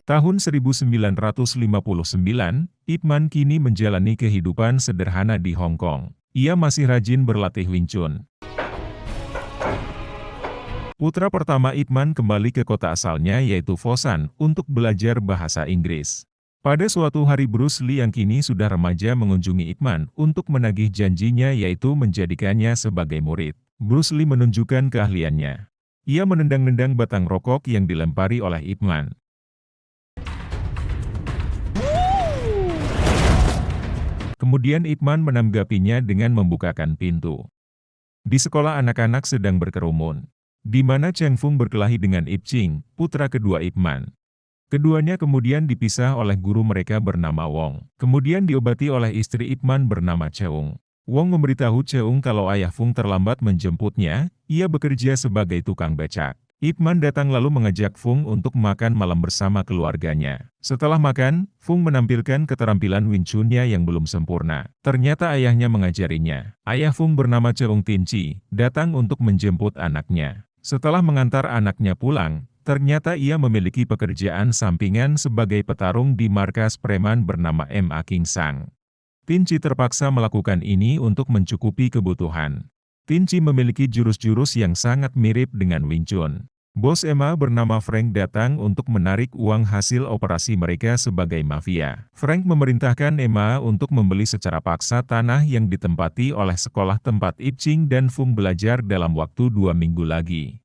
Tahun 1959, Ip Man kini menjalani kehidupan sederhana di Hong Kong. Ia masih rajin berlatih Wing Chun. Putra pertama Ip Man kembali ke kota asalnya yaitu Foshan untuk belajar bahasa Inggris. Pada suatu hari Bruce Lee yang kini sudah remaja mengunjungi Ip Man untuk menagih janjinya yaitu menjadikannya sebagai murid. Bruce Lee menunjukkan keahliannya. Ia menendang-nendang batang rokok yang dilempari oleh Ip Man. Kemudian Ip Man menanggapinya dengan membukakan pintu. Di sekolah anak-anak sedang berkerumun, di mana Cheng Fung berkelahi dengan Ip Ching, putra kedua Ip Man. Keduanya kemudian dipisah oleh guru mereka bernama Wong. Kemudian diobati oleh istri Ip Man bernama Cheung. Wong memberitahu Cheung kalau ayah Fung terlambat menjemputnya, ia bekerja sebagai tukang becak. Ip Man datang lalu mengajak Fung untuk makan malam bersama keluarganya. Setelah makan, Fung menampilkan keterampilan Wing Chun-nya yang belum sempurna. Ternyata ayahnya mengajarinya. Ayah Fung bernama Cheung Tin Chi, datang untuk menjemput anaknya. Setelah mengantar anaknya pulang, ternyata ia memiliki pekerjaan sampingan sebagai petarung di markas preman bernama M.A. King Sang. Tin Chi terpaksa melakukan ini untuk mencukupi kebutuhan. Tin Chi memiliki jurus-jurus yang sangat mirip dengan Wing Chun. Bos Emma bernama Frank datang untuk menarik uang hasil operasi mereka sebagai mafia. Frank memerintahkan Emma untuk membeli secara paksa tanah yang ditempati oleh sekolah tempat Ip Ching dan Fung belajar dalam waktu 2 minggu lagi.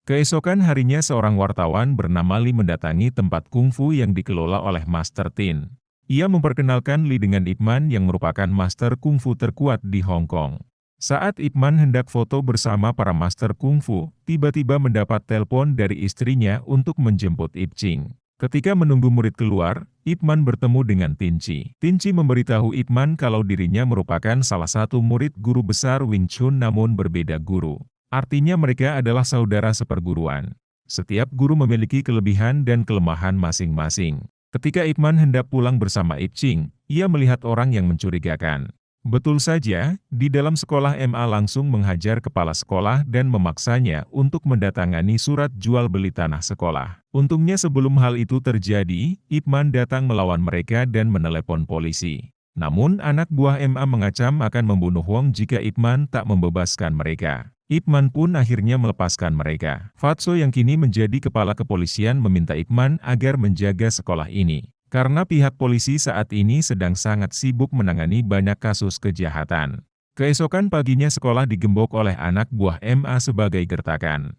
Keesokan harinya seorang wartawan bernama Lee mendatangi tempat kungfu yang dikelola oleh Master Tin. Ia memperkenalkan Lee dengan Ip Man yang merupakan master kungfu terkuat di Hong Kong. Saat Ip Man hendak foto bersama para master kungfu, tiba-tiba mendapat telepon dari istrinya untuk menjemput Ip Ching. Ketika menunggu murid keluar, Ip Man bertemu dengan Tin Chi. Tin Chi memberitahu Ip Man kalau dirinya merupakan salah satu murid guru besar Wing Chun namun berbeda guru. Artinya mereka adalah saudara seperguruan. Setiap guru memiliki kelebihan dan kelemahan masing-masing. Ketika Ip Man hendak pulang bersama Ip Ching, ia melihat orang yang mencurigakan. Betul saja, di dalam sekolah MA langsung menghajar kepala sekolah dan memaksanya untuk mendatangani surat jual beli tanah sekolah. Untungnya sebelum hal itu terjadi, Ip Man datang melawan mereka dan menelepon polisi. Namun anak buah MA mengacam akan membunuh Wong jika Ip Man tak membebaskan mereka. Ip Man pun akhirnya melepaskan mereka. Fatso yang kini menjadi kepala kepolisian meminta Ip Man agar menjaga sekolah ini. Karena pihak polisi saat ini sedang sangat sibuk menangani banyak kasus kejahatan. Keesokan paginya sekolah digembok oleh anak buah MA sebagai gertakan.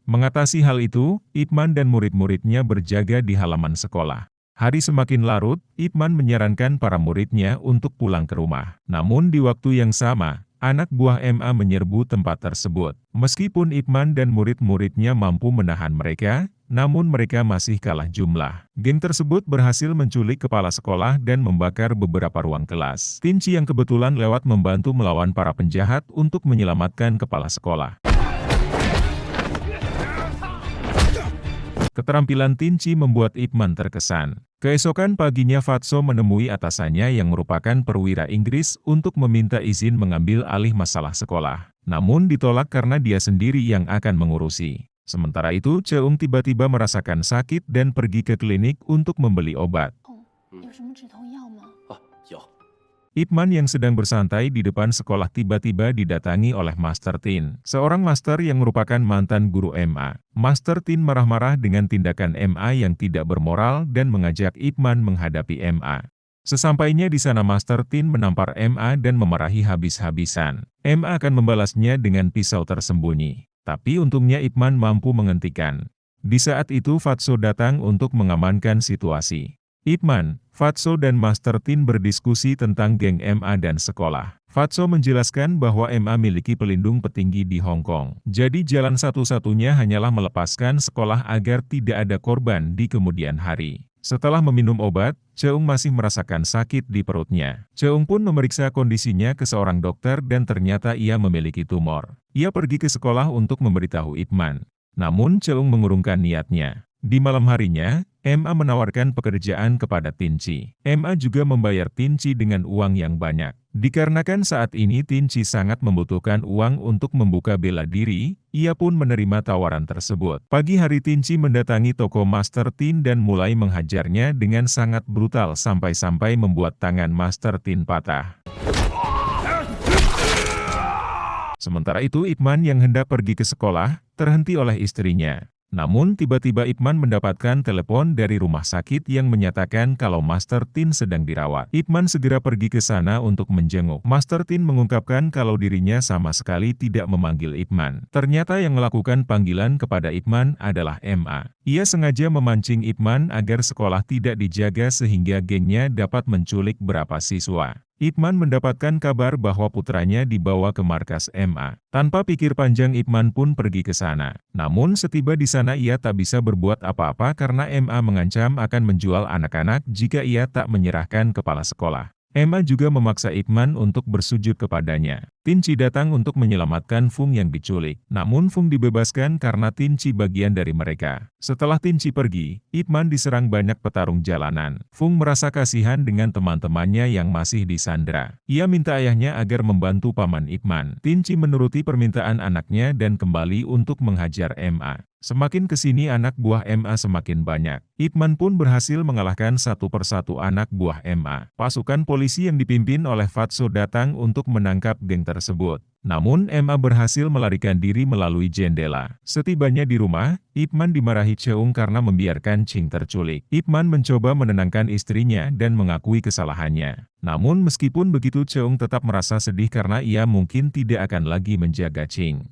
Mengatasi hal itu, Ip Man dan murid-muridnya berjaga di halaman sekolah. Hari semakin larut, Ip Man menyarankan para muridnya untuk pulang ke rumah. Namun di waktu yang sama, anak buah MA menyerbu tempat tersebut. Meskipun Ip Man dan murid-muridnya mampu menahan mereka, namun mereka masih kalah jumlah. Geng tersebut berhasil menculik kepala sekolah dan membakar beberapa ruang kelas. Tin Chi yang kebetulan lewat membantu melawan para penjahat untuk menyelamatkan kepala sekolah. Keterampilan Tin Chi membuat Ip Man terkesan. Keesokan paginya Fatso menemui atasannya yang merupakan perwira Inggris untuk meminta izin mengambil alih masalah sekolah. Namun ditolak karena dia sendiri yang akan mengurusi. Sementara itu, Cheung tiba-tiba merasakan sakit dan pergi ke klinik untuk membeli obat. Ip Man yang sedang bersantai di depan sekolah tiba-tiba didatangi oleh Master Tin, seorang master yang merupakan mantan guru MA. Master Tin marah-marah dengan tindakan MA yang tidak bermoral dan mengajak Ip Man menghadapi MA. Sesampainya di sana Master Tin menampar MA dan memarahi habis-habisan. MA akan membalasnya dengan pisau tersembunyi. Tapi untungnya Ip Man mampu menghentikan. Di saat itu Fatso datang untuk mengamankan situasi. Ip Man, Fatso dan Master Tin berdiskusi tentang geng MA dan sekolah. Fatso menjelaskan bahwa MA miliki pelindung petinggi di Hong Kong. Jadi jalan satu-satunya hanyalah melepaskan sekolah agar tidak ada korban di kemudian hari. Setelah meminum obat, Cheung masih merasakan sakit di perutnya. Cheung pun memeriksa kondisinya ke seorang dokter dan ternyata ia memiliki tumor. Ia pergi ke sekolah untuk memberitahu Ip Man. Namun Cheung mengurungkan niatnya. Di malam harinya, MA menawarkan pekerjaan kepada Tin Chi. MA juga membayar Tin Chi dengan uang yang banyak. Dikarenakan saat ini Tin Chi sangat membutuhkan uang untuk membuka bela diri, Ia pun menerima tawaran tersebut. Pagi hari Tinci mendatangi toko Master Tin dan mulai menghajarnya dengan sangat brutal sampai-sampai membuat tangan Master Tin patah. Sementara itu Ipman yang hendak pergi ke sekolah, terhenti oleh istrinya. Namun tiba-tiba Ipman mendapatkan telepon dari rumah sakit yang menyatakan kalau Master Tin sedang dirawat. Ipman segera pergi ke sana untuk menjenguk. Master Tin mengungkapkan kalau dirinya sama sekali tidak memanggil Ipman. Ternyata yang melakukan panggilan kepada Ipman adalah MA. Ia sengaja memancing Ipman agar sekolah tidak dijaga sehingga gengnya dapat menculik beberapa siswa. Ipman mendapatkan kabar bahwa putranya dibawa ke markas MA. Tanpa pikir panjang Ipman pun pergi ke sana. Namun setiba di sana ia tak bisa berbuat apa-apa karena MA mengancam akan menjual anak-anak jika ia tak menyerahkan kepala sekolah. MA juga memaksa Ipman untuk bersujud kepadanya. Tinci datang untuk menyelamatkan Fung yang diculik. Namun Fung dibebaskan karena Tinci bagian dari mereka. Setelah Tinci pergi, Ipman diserang banyak petarung jalanan. Fung merasa kasihan dengan teman-temannya yang masih disandra. Ia minta ayahnya agar membantu paman Ipman. Tinci menuruti permintaan anaknya dan kembali untuk menghajar MA. Semakin kesini anak buah MA semakin banyak. Ipman pun berhasil mengalahkan satu persatu anak buah MA. Pasukan polisi yang dipimpin oleh Fatso datang untuk menangkap geng tersebut. Namun MA berhasil melarikan diri melalui jendela. Setibanya di rumah, Ipman dimarahi Cheung karena membiarkan Ching terculik. Ipman mencoba menenangkan istrinya dan mengakui kesalahannya. Namun meskipun begitu Cheung tetap merasa sedih karena ia mungkin tidak akan lagi menjaga Ching.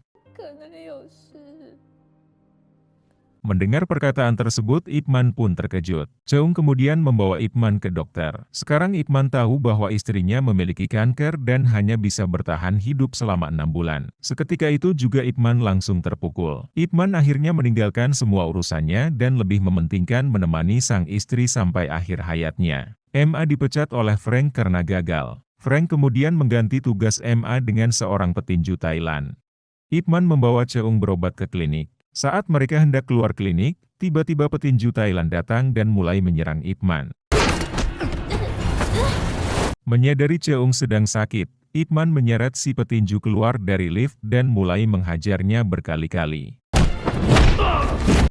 Mendengar perkataan tersebut, Ipman pun terkejut. Cheung kemudian membawa Ipman ke dokter. Sekarang Ipman tahu bahwa istrinya memiliki kanker dan hanya bisa bertahan hidup selama 6 bulan. Seketika itu juga Ipman langsung terpukul. Ipman akhirnya meninggalkan semua urusannya dan lebih mementingkan menemani sang istri sampai akhir hayatnya. MA dipecat oleh Frank karena gagal. Frank kemudian mengganti tugas MA dengan seorang petinju Thailand. Ipman membawa Cheung berobat ke klinik. Saat mereka hendak keluar klinik, tiba-tiba petinju Thailand datang dan mulai menyerang Ipman. Menyadari Cheung sedang sakit, Ipman menyeret si petinju keluar dari lift dan mulai menghajarnya berkali-kali.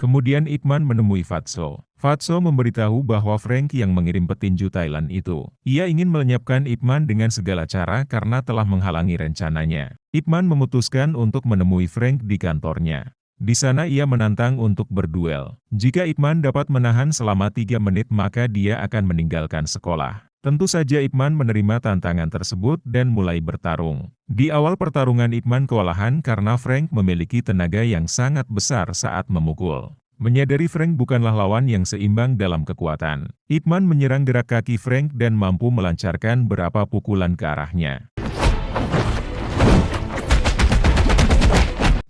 Kemudian Ipman menemui Fatso. Fatso memberitahu bahwa Frank yang mengirim petinju Thailand itu. Ia ingin melenyapkan Ipman dengan segala cara karena telah menghalangi rencananya. Ipman memutuskan untuk menemui Frank di kantornya. Di sana ia menantang untuk berduel. Jika Ipman dapat menahan selama 3 menit maka dia akan meninggalkan sekolah. Tentu saja Ipman menerima tantangan tersebut dan mulai bertarung. Di awal pertarungan Ipman kewalahan karena Frank memiliki tenaga yang sangat besar saat memukul. Menyadari Frank bukanlah lawan yang seimbang dalam kekuatan. Ipman menyerang gerak kaki Frank dan mampu melancarkan beberapa pukulan ke arahnya.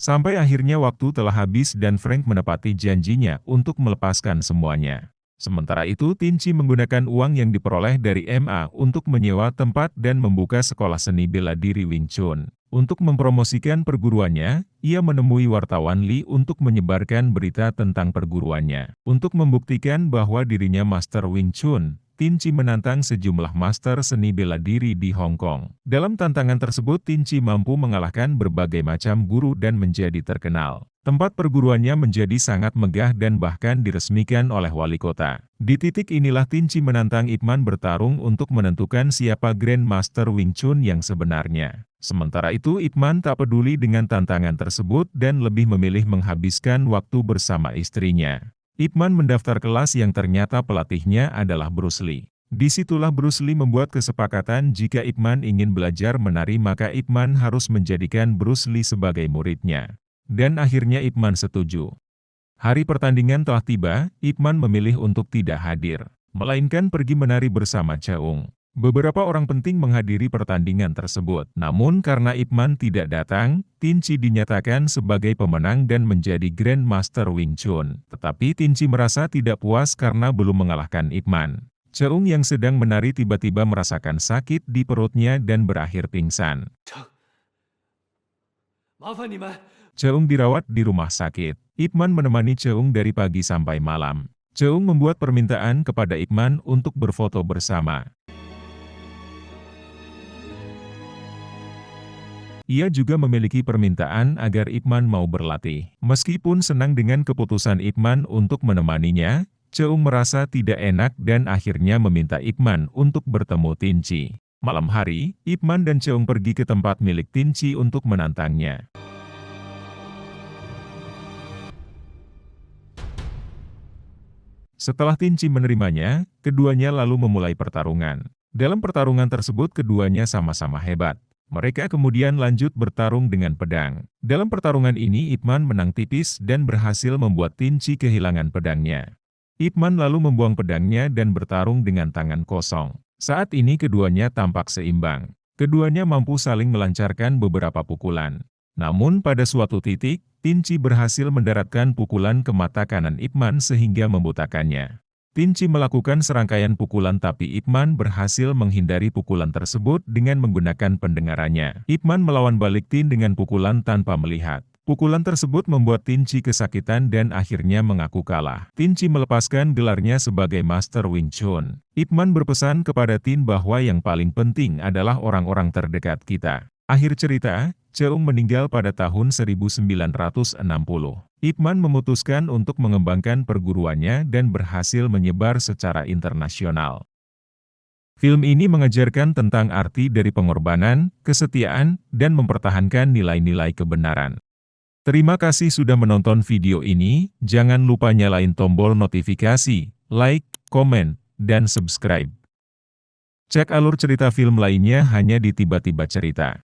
Sampai akhirnya waktu telah habis dan Frank menepati janjinya untuk melepaskan semuanya. Sementara itu Tinci menggunakan uang yang diperoleh dari MA untuk menyewa tempat dan membuka sekolah seni bela diri Wing Chun. Untuk mempromosikan perguruannya, ia menemui wartawan Lee untuk menyebarkan berita tentang perguruannya. Untuk membuktikan bahwa dirinya Master Wing Chun, Tinci menantang sejumlah master seni bela diri di Hong Kong. Dalam tantangan tersebut Tinci mampu mengalahkan berbagai macam guru dan menjadi terkenal. Tempat perguruannya menjadi sangat megah dan bahkan diresmikan oleh wali kota. Di titik inilah Tinci menantang Ipman bertarung untuk menentukan siapa Grand Master Wing Chun yang sebenarnya. Sementara itu Ipman tak peduli dengan tantangan tersebut dan lebih memilih menghabiskan waktu bersama istrinya. Ipman mendaftar kelas yang ternyata pelatihnya adalah Bruce Lee. Disitulah Bruce Lee membuat kesepakatan jika Ipman ingin belajar menari maka Ipman harus menjadikan Bruce Lee sebagai muridnya. Dan akhirnya Ipman setuju. Hari pertandingan telah tiba, Ipman memilih untuk tidak hadir, melainkan pergi menari bersama Cheung. Beberapa orang penting menghadiri pertandingan tersebut. Namun karena Ipman tidak datang, Tinci dinyatakan sebagai pemenang dan menjadi Grand Master Wing Chun. Tetapi Tinci merasa tidak puas karena belum mengalahkan Ipman. Cheung yang sedang menari tiba-tiba merasakan sakit di perutnya dan berakhir pingsan. Cheung dirawat di rumah sakit. Ipman menemani Cheung dari pagi sampai malam. Cheung membuat permintaan kepada Ipman untuk berfoto bersama. Ia juga memiliki permintaan agar Ip Man mau berlatih. Meskipun senang dengan keputusan Ip Man untuk menemaninya, Cheung merasa tidak enak dan akhirnya meminta Ip Man untuk bertemu Tin Chi. Malam hari, Ip Man dan Cheung pergi ke tempat milik Tin Chi untuk menantangnya. Setelah Tin Chi menerimanya, keduanya lalu memulai pertarungan. Dalam pertarungan tersebut keduanya sama-sama hebat. Mereka kemudian lanjut bertarung dengan pedang. Dalam pertarungan ini Ip Man menang tipis dan berhasil membuat Tin Chi kehilangan pedangnya. Ip Man lalu membuang pedangnya dan bertarung dengan tangan kosong. Saat ini keduanya tampak seimbang. Keduanya mampu saling melancarkan beberapa pukulan. Namun pada suatu titik, Tin Chi berhasil mendaratkan pukulan ke mata kanan Ip Man sehingga membutakannya. Tin Chi melakukan serangkaian pukulan tapi Ip Man berhasil menghindari pukulan tersebut dengan menggunakan pendengarannya. Ip Man melawan balik Tin dengan pukulan tanpa melihat. Pukulan tersebut membuat Tin Chi kesakitan dan akhirnya mengaku kalah. Tin Chi melepaskan gelarnya sebagai Master Wing Chun. Ip Man berpesan kepada Tin bahwa yang paling penting adalah orang-orang terdekat kita. Akhir cerita, Cheung meninggal pada tahun 1960. Ip Man memutuskan untuk mengembangkan perguruannya dan berhasil menyebar secara internasional. Film ini mengajarkan tentang arti dari pengorbanan, kesetiaan, dan mempertahankan nilai-nilai kebenaran. Terima kasih sudah menonton video ini, jangan lupa nyalain tombol notifikasi, like, komen, dan subscribe. Cek alur cerita film lainnya hanya di Tiba-Tiba Cerita.